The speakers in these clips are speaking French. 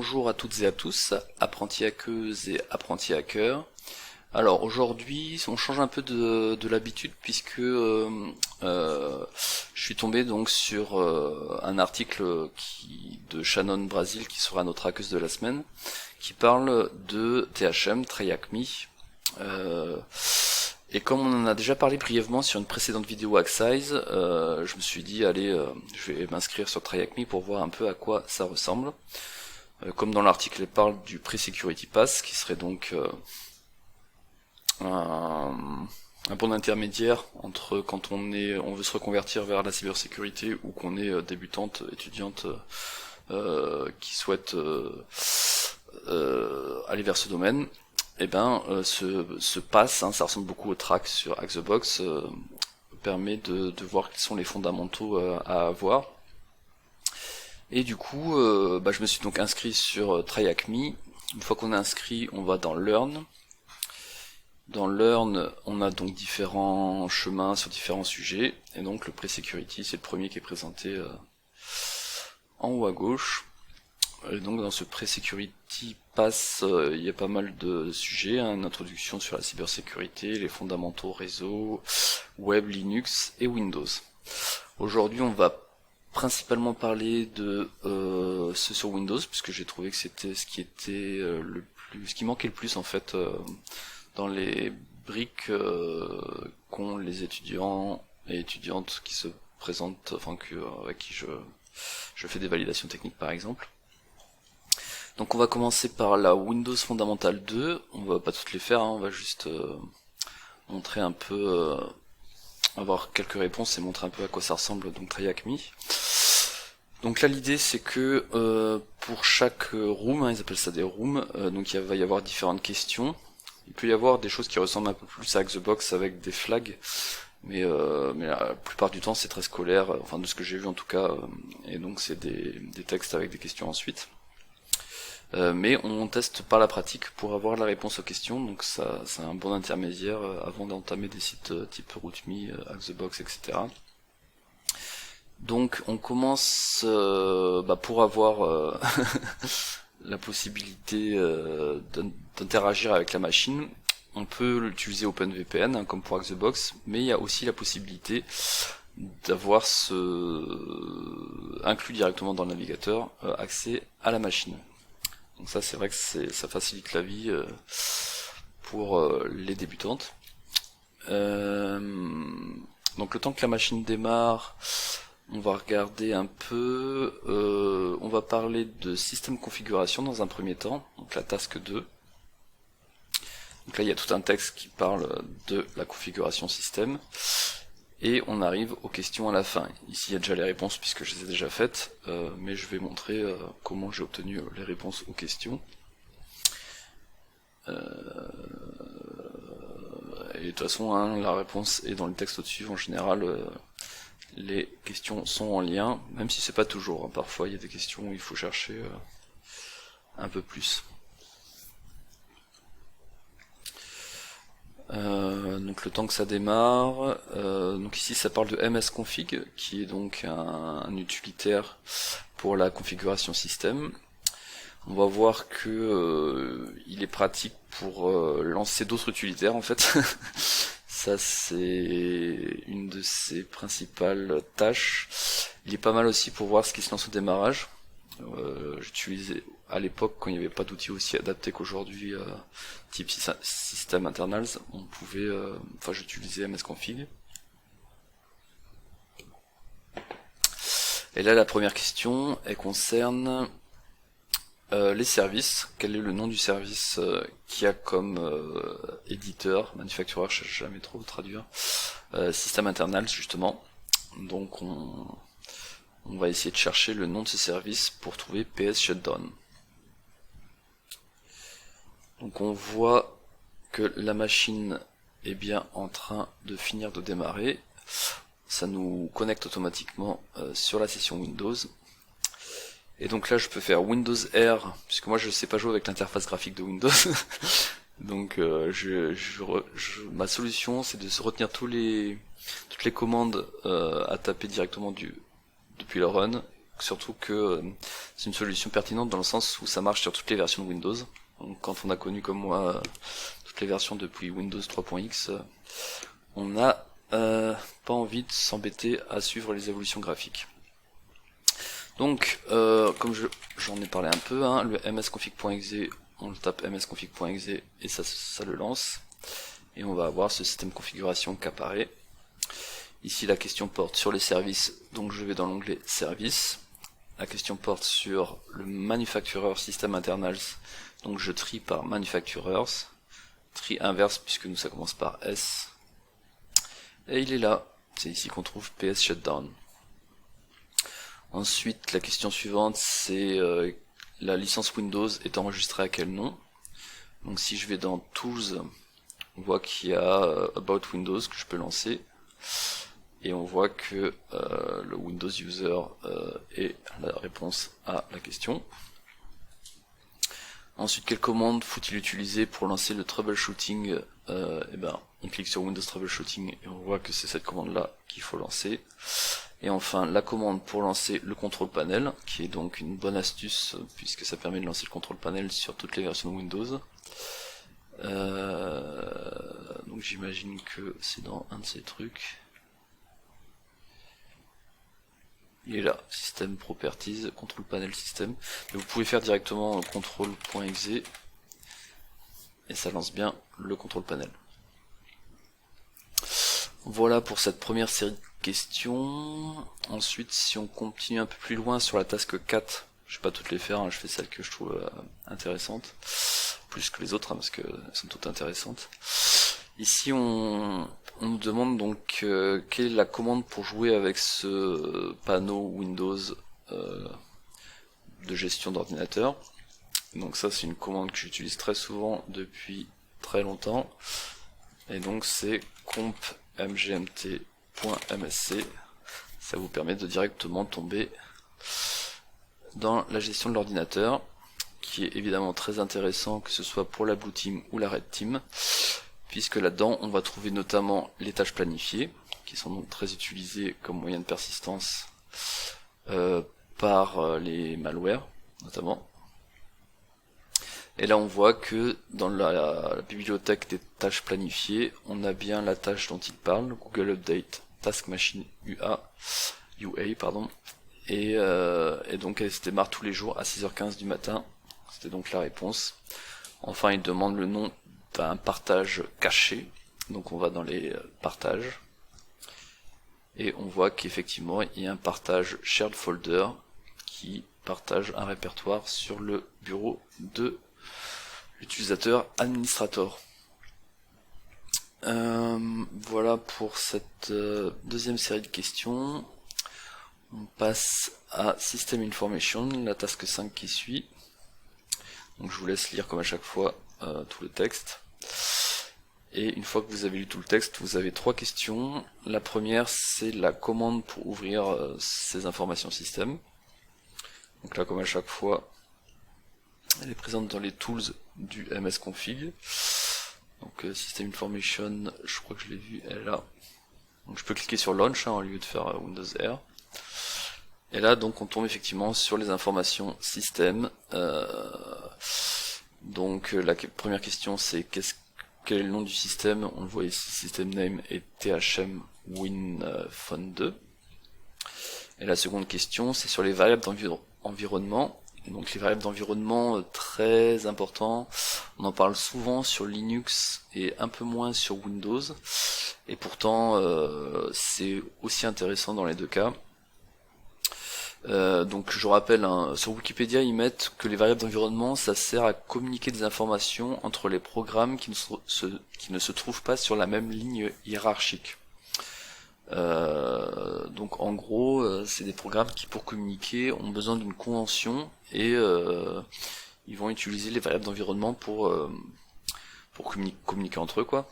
bonjour à toutes et à tous, apprentis hackeuses et apprentis hackers. Alors aujourd'hui, on change un peu de l'habitude puisque je suis tombé donc sur un article de Shannon Brasil, qui sera notre hackeuse de la semaine, qui parle de THM, Try Hack Me. Et comme on en a déjà parlé brièvement sur une précédente vidéo Hacksize, je me suis dit allez, je vais m'inscrire sur Try Hack Me pour voir un peu à quoi ça ressemble. Comme dans l'article, elle parle du Pre-Security Pass, qui serait donc un point intermédiaire entre quand on veut se reconvertir vers la cybersécurité ou qu'on est débutante, étudiante qui souhaite aller vers ce domaine. Et ce pass, ça ressemble beaucoup au track sur Hack the Box, permet de voir quels sont les fondamentaux à avoir. Et du coup, je me suis donc inscrit sur Try Hack Me. Une fois qu'on est inscrit, on va dans Learn. Dans Learn, on a donc différents chemins sur différents sujets. Et donc le Pre-Security, c'est le premier qui est présenté en haut à gauche. Et donc dans ce Pre-Security Pass, il y a pas mal de sujets, une introduction sur la cybersécurité, les fondamentaux réseau, web, Linux et Windows. Aujourd'hui, on va principalement parler de ce sur Windows, puisque j'ai trouvé que c'était ce qui était ce qui manquait le plus en fait dans les briques qu'ont les étudiants et étudiantes qui se présentent, avec qui je fais des validations techniques par exemple. Donc on va commencer par la Windows Fondamentale 2, on va pas toutes les faire, on va juste montrer un peu, avoir quelques réponses et montrer un peu à quoi ça ressemble, donc Try Hack Me. Donc là l'idée c'est que pour chaque room, ils appellent ça des rooms, donc il va y avoir différentes questions. Il peut y avoir des choses qui ressemblent un peu plus à Hack the Box avec des flags, mais la plupart du temps c'est très scolaire, enfin de ce que j'ai vu en tout cas, et donc c'est des textes avec des questions ensuite. Mais on teste par la pratique pour avoir la réponse aux questions, donc ça c'est un bon intermédiaire avant d'entamer des sites type RootMe, Hack the Box, etc. Donc on commence pour avoir la possibilité d'interagir avec la machine. On peut utiliser OpenVPN comme pour Hack the Box, mais il y a aussi la possibilité d'avoir inclus directement dans le navigateur accès à la machine. Donc ça c'est vrai que ça facilite la vie pour les débutantes. Donc le temps que la machine démarre, on va regarder un peu, on va parler de système configuration dans un premier temps, donc la task 2. Donc là il y a tout un texte qui parle de la configuration système. Et on arrive aux questions à la fin. Ici il y a déjà les réponses puisque je les ai déjà faites, mais je vais montrer comment j'ai obtenu les réponses aux questions. Et de toute façon, la réponse est dans le texte au-dessus. En général, les questions sont en lien, même si c'est pas toujours. Parfois il y a des questions où il faut chercher un peu plus. Donc le temps que ça démarre, donc ici ça parle de msconfig qui est donc un utilitaire pour la configuration système. On va voir que il est pratique pour lancer d'autres utilitaires en fait. Ça c'est une de ses principales tâches. Il est pas mal aussi pour voir ce qui se lance au démarrage. J'utilisais à l'époque quand il n'y avait pas d'outils aussi adaptés qu'aujourd'hui, type système internals, on pouvait, j'utilisais msconfig. Et là la première question elle concerne les services. Quel est le nom du service qui a comme éditeur, manufacturer, je sais jamais trop traduire, système internals justement. Donc on va essayer de chercher le nom de ce service pour trouver PS Shutdown. Donc on voit que la machine est bien en train de finir de démarrer. Ça nous connecte automatiquement sur la session Windows. Et donc là je peux faire Windows R, puisque moi je sais pas jouer avec l'interface graphique de Windows. Donc ma solution c'est de se retenir toutes les commandes à taper directement depuis le run, surtout que c'est une solution pertinente dans le sens où ça marche sur toutes les versions de Windows. Donc quand on a connu comme moi toutes les versions depuis Windows 3.x, on n'a pas envie de s'embêter à suivre les évolutions graphiques. Donc comme j'en ai parlé un peu, hein, le msconfig.exe, on le tape msconfig.exe et ça le lance. Et on va avoir ce système configuration qui apparaît. Ici la question porte sur les services, donc je vais dans l'onglet services. La question porte sur le manufacturer system internals, donc je trie par manufacturers. Tri inverse puisque nous ça commence par S. Et il est là, c'est ici qu'on trouve PS shutdown. Ensuite la question suivante c'est la licence Windows est enregistrée à quel nom. Donc si je vais dans Tools, on voit qu'il y a About Windows que je peux lancer. Et on voit que le Windows User est la réponse à la question. Ensuite, quelle commande faut-il utiliser pour lancer le troubleshooting? On clique sur Windows Troubleshooting et on voit que c'est cette commande-là qu'il faut lancer. Et enfin, la commande pour lancer le control panel, qui est donc une bonne astuce puisque ça permet de lancer le control panel sur toutes les versions de Windows. Donc j'imagine que c'est dans un de ces trucs. Il est là, System Properties, Control Panel System. Mais vous pouvez faire directement control.exe et ça lance bien le control panel. Voilà pour cette première série de questions. Ensuite, si on continue un peu plus loin sur la task 4, je vais pas toutes les faire, hein, je fais celles que je trouve intéressantes, plus que les autres, hein, parce qu'elles sont toutes intéressantes. Ici, on nous demande donc quelle est la commande pour jouer avec ce panneau Windows de gestion d'ordinateur. Donc ça, c'est une commande que j'utilise très souvent depuis très longtemps. Et donc c'est comp mgmt.msc. Ça vous permet de directement tomber dans la gestion de l'ordinateur, qui est évidemment très intéressant, que ce soit pour la Blue Team ou la Red Team, puisque là-dedans on va trouver notamment les tâches planifiées, qui sont donc très utilisées comme moyen de persistance par les malwares notamment. Et là on voit que dans la bibliothèque des tâches planifiées, on a bien la tâche dont il parle, Google Update Task Machine UA, et donc elle se démarre tous les jours à 6h15 du matin, c'était donc la réponse. Enfin il demande le nom d'un partage caché, donc on va dans les partages, et on voit qu'effectivement il y a un partage shared folder qui partage un répertoire sur le bureau de l'utilisateur administrateur. Voilà pour cette deuxième série de questions. On passe à System Information, la task 5 qui suit. Donc je vous laisse lire comme à chaque fois tout le texte. Et une fois que vous avez lu tout le texte, vous avez trois questions. La première, c'est la commande pour ouvrir ces informations système. Donc là, comme à chaque fois, elle est présente dans les tools du msconfig. Donc System Information, je crois que je l'ai vu, elle est là. Donc je peux cliquer sur Launch au lieu de faire Windows R. Et là, donc, on tombe effectivement sur les informations système. Donc la première question, c'est quel est le nom du système? On le voit ici, system name est THM WinFun2. Et la seconde question, c'est sur les variables d'environnement. Donc les variables d'environnement, très important. On en parle souvent sur Linux et un peu moins sur Windows. Et pourtant, c'est aussi intéressant dans les deux cas. Donc je rappelle, hein, sur Wikipédia ils mettent que les variables d'environnement ça sert à communiquer des informations entre les programmes qui ne se trouvent pas sur la même ligne hiérarchique. Donc en gros c'est des programmes qui pour communiquer ont besoin d'une convention et ils vont utiliser les variables d'environnement pour communiquer entre eux quoi.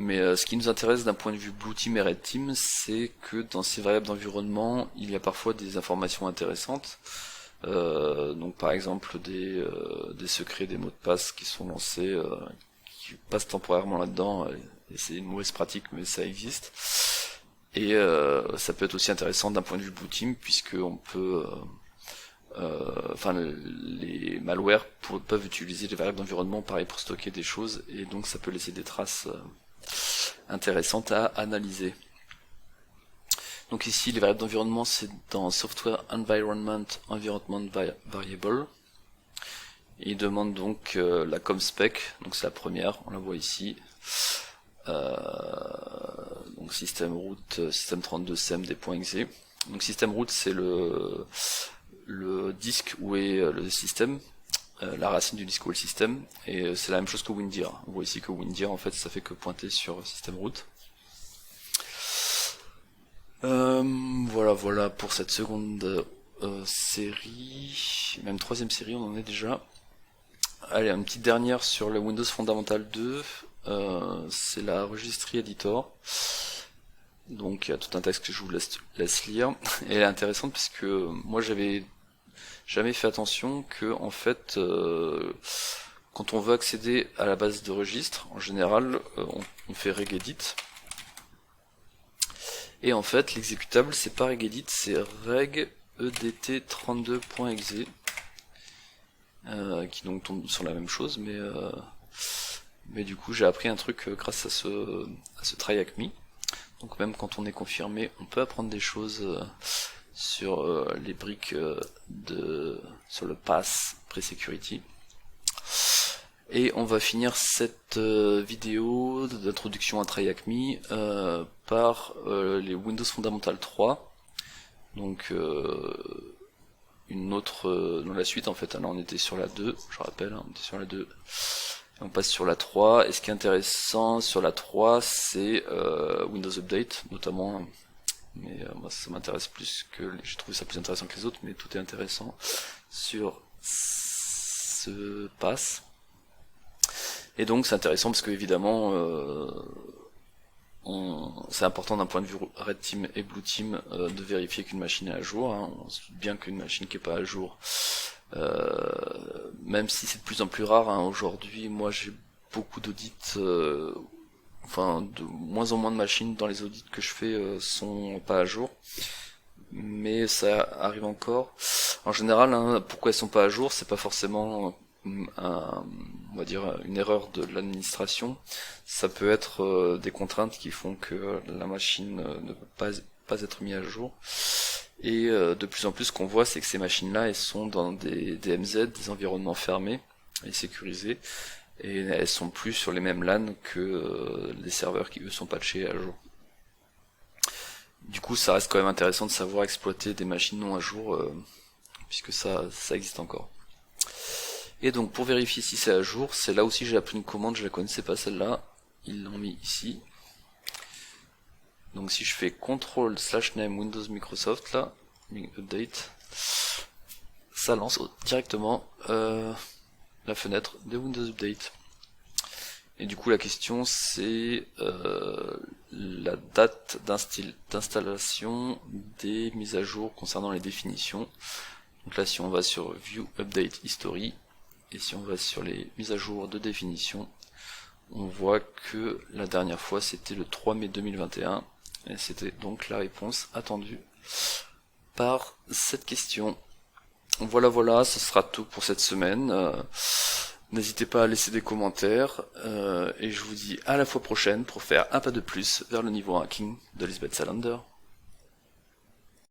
Mais ce qui nous intéresse d'un point de vue Blue Team et Red Team, c'est que dans ces variables d'environnement, il y a parfois des informations intéressantes. Donc par exemple des secrets, des mots de passe qui sont lancés, qui passent temporairement là-dedans, et c'est une mauvaise pratique, mais ça existe. Et ça peut être aussi intéressant d'un point de vue Blue Team, puisque on peut, les malwares peuvent utiliser les variables d'environnement pareil pour stocker des choses, et donc ça peut laisser des traces intéressantes à analyser. Donc ici, les variables d'environnement, c'est dans Software Environment Environment Variable. Et il demande donc la ComSpec, donc c'est la première, on la voit ici. Donc système root, système 32 cmd.exe. Donc système root, c'est le disque où est le système, la racine du disque où est le système, et c'est la même chose que Windir. On voit ici que Windir, en fait, ça fait que pointer sur système root. Voilà pour cette seconde série, même troisième série, on en est déjà. Allez, une petite dernière sur le Windows Fundamental 2, c'est la Registry Editor. Donc il y a tout un texte que je vous laisse lire, et elle est intéressante puisque moi j'avais jamais fait attention que en fait quand on veut accéder à la base de registre, en général on fait regedit. Et en fait, l'exécutable, c'est pas regedit, c'est regedt32.exe, qui donc tombe sur la même chose, mais du coup, j'ai appris un truc grâce à ce try avec me. Donc même quand on est confirmé, on peut apprendre des choses sur les briques sur le pass pre-security. Et on va finir cette vidéo d'introduction à TryHackMe par les Windows Fundamental 3. Donc une autre dans la suite en fait. Là on était sur la 2, je rappelle, on était sur la 2. Et on passe sur la 3. Et ce qui est intéressant sur la 3, c'est Windows Update notamment. Mais moi ça m'intéresse plus que... J'ai trouvé ça plus intéressant que les autres, mais tout est intéressant sur ce pass. Et donc c'est intéressant parce que évidemment c'est important d'un point de vue Red Team et Blue Team de vérifier qu'une machine est à jour. Hein. On se doute bien qu'une machine qui est pas à jour, même si c'est de plus en plus rare, hein, aujourd'hui, moi j'ai beaucoup d'audits, de moins en moins de machines dans les audits que je fais sont pas à jour. Mais ça arrive encore. En général, hein, pourquoi elles sont pas à jour, c'est pas forcément on va dire une erreur de l'administration. Ça peut être des contraintes qui font que la machine ne peut pas être mise à jour. Et de plus en plus, ce qu'on voit, c'est que ces machines-là, elles sont dans des DMZ, des environnements fermés et sécurisés, et elles sont plus sur les mêmes LAN que les serveurs qui eux sont patchés à jour. Du coup, ça reste quand même intéressant de savoir exploiter des machines non à jour, puisque ça existe encore. Et donc pour vérifier si c'est à jour, c'est là aussi j'ai appris une commande, je la connaissais pas celle-là, ils l'ont mis ici. Donc si je fais CTRL/name Windows Microsoft là, update, ça lance directement la fenêtre de Windows Update. Et du coup la question c'est la date d'installation des mises à jour concernant les définitions. Donc là si on va sur View Update History, et si on va sur les mises à jour de définition, on voit que la dernière fois c'était le 3 mai 2021, et c'était donc la réponse attendue par cette question. Voilà, ce sera tout pour cette semaine. N'hésitez pas à laisser des commentaires, et je vous dis à la fois prochaine pour faire un pas de plus vers le niveau hacking de Lisbeth Salander.